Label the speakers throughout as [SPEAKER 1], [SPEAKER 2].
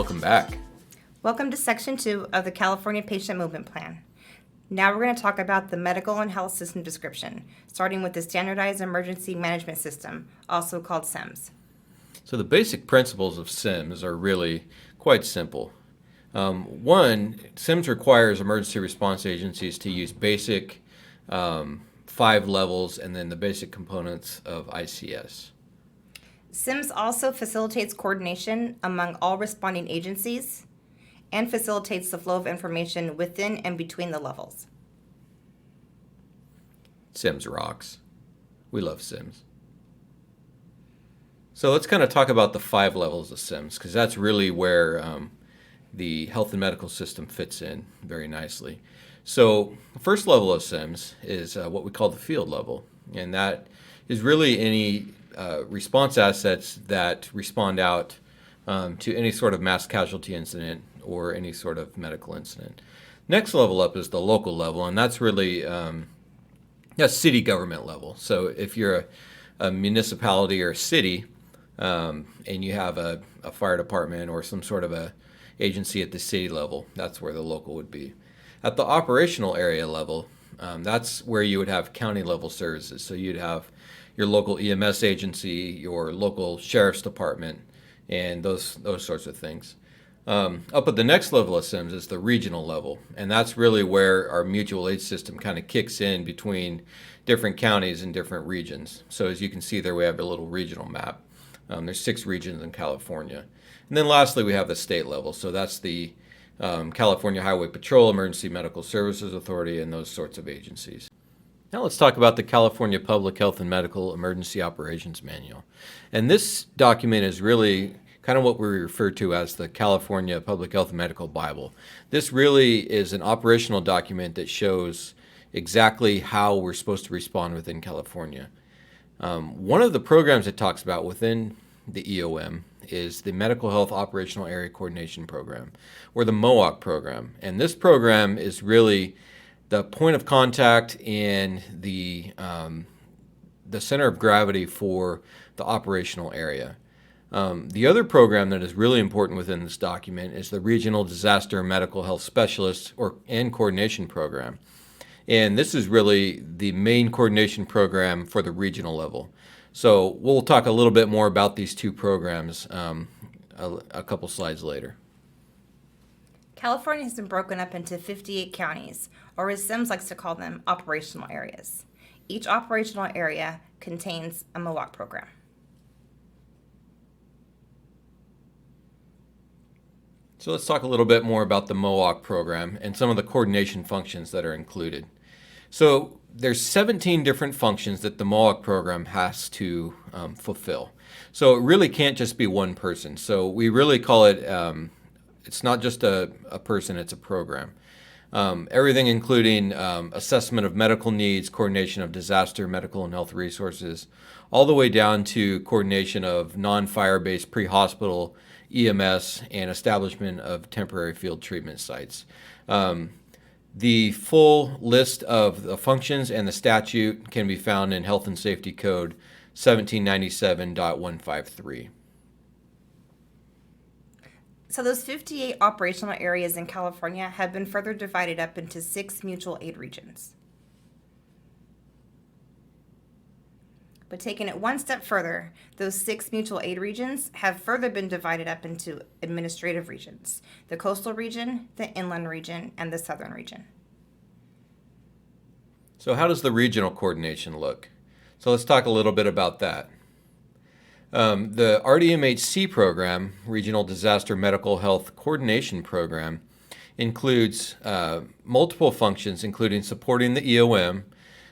[SPEAKER 1] welcome back.
[SPEAKER 2] Welcome to Section 2 of the California Patient Movement Plan. Now we're going to talk about the medical and health system description, starting with the Standardized Emergency Management System, also called SEMS.
[SPEAKER 1] So the basic principles of SEMS are really quite simple. One, SEMS requires emergency response agencies to use basic 5 levels and then the basic components of ICS.
[SPEAKER 2] SEMS also facilitates coordination among all responding agencies and facilitates the flow of information within and between the levels.
[SPEAKER 1] SEMS rocks. We love SEMS. So let's kind of talk about the 5 levels of SEMS, because that's really where the health and medical system fits in very nicely. So the first level of SEMS is what we call the field level, and that is really any response assets that respond out to any sort of mass casualty incident or any sort of medical incident. Next level up is the local level, and that's really that's city government level. So if you're a municipality or a city and you have a fire department or some sort of a agency at the city level, that's where the local would be. At the operational area level, that's where you would have county level services. So you'd have your local EMS agency, your local sheriff's department, and those sorts of things. Up at the next level of SEMS is the regional level, and that's really where our mutual aid system kind of kicks in between different counties and different regions. So as you can see there, we have a little regional map. There's 6 regions in California. And then lastly, we have the state level. So that's the California Highway Patrol, Emergency Medical Services Authority, and those sorts of agencies. Now let's talk about the California Public Health and Medical Emergency Operations Manual. And this document is really kind of what we refer to as the California Public Health and Medical Bible. This really is an operational document that shows exactly how we're supposed to respond within California. One of the programs it talks about within the EOM is the Medical Health Operational Area Coordination Program, or the MHOAC program. And this program is really the point of contact and the center of gravity for the operational area. The other program that is really important within this document is the Regional Disaster Medical Health Specialist and Coordination Program. And this is really the main coordination program for the regional level. So we'll talk a little bit more about these 2 programs a couple slides later.
[SPEAKER 2] California has been broken up into 58 counties, or as SEMS likes to call them, operational areas. Each operational area contains a MHOAC program.
[SPEAKER 1] So let's talk a little bit more about the MHOAC program and some of the coordination functions that are included. So there's 17 different functions that the MHOAC program has to fulfill. So it really can't just be one person. So we really call it, it's not just a person, it's a program. Everything including assessment of medical needs, coordination of disaster, medical and health resources, all the way down to coordination of non-fire-based pre-hospital EMS and establishment of temporary field treatment sites. The full list of the functions and the statute can be found in Health and Safety Code 1797.153.
[SPEAKER 2] So those 58 operational areas in California have been further divided up into 6 mutual aid regions. But taking it one step further, those 6 mutual aid regions have further been divided up into administrative regions: the coastal region, the inland region, and the southern region.
[SPEAKER 1] So how does the regional coordination look? So let's talk a little bit about that. The RDMHC program, Regional Disaster Medical Health Coordination Program, includes multiple functions, including supporting the EOM,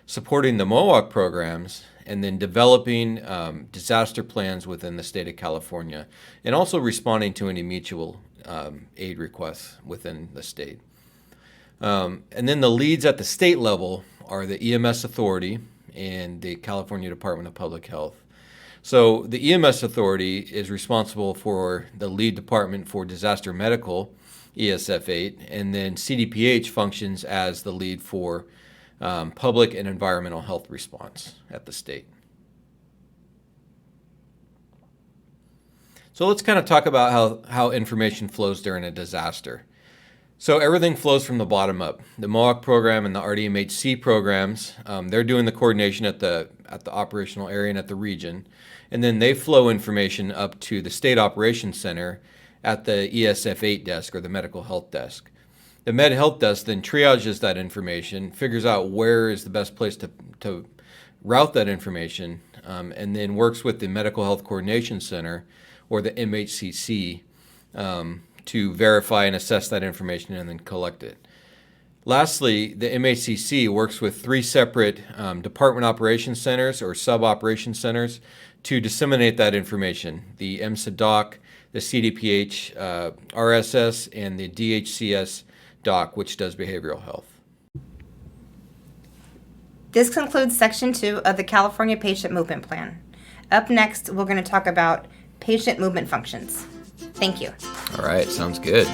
[SPEAKER 1] supporting the MHOAC programs, and then developing disaster plans within the state of California, and also responding to any mutual aid requests within the state. And then the leads at the state level are the EMS Authority and the California Department of Public Health. So the EMS Authority is responsible for the lead department for disaster medical, ESF8, and then CDPH functions as the lead for public and environmental health response at the state. So let's kind of talk about how information flows during a disaster. So everything flows from the bottom up. The MHOAC program and the RDMHC programs, they're doing the coordination at the operational area and at the region. And then they flow information up to the State Operations Center at the ESF8 desk, or the Medical Health Desk. The Med Health Desk then triages that information, figures out where is the best place to route that information, and then works with the Medical Health Coordination Center, or the MHCC, to verify and assess that information and then collect it. Lastly, the MHCC works with 3 separate department operations centers, or sub-operation centers, to disseminate that information: the MSA-DOC, the CDPH RSS, and the DHCS DOC, which does behavioral health.
[SPEAKER 2] This concludes Section 2 of the California Patient Movement Plan. Up next, we're going to talk about patient movement functions. Thank you.
[SPEAKER 1] All right, sounds good.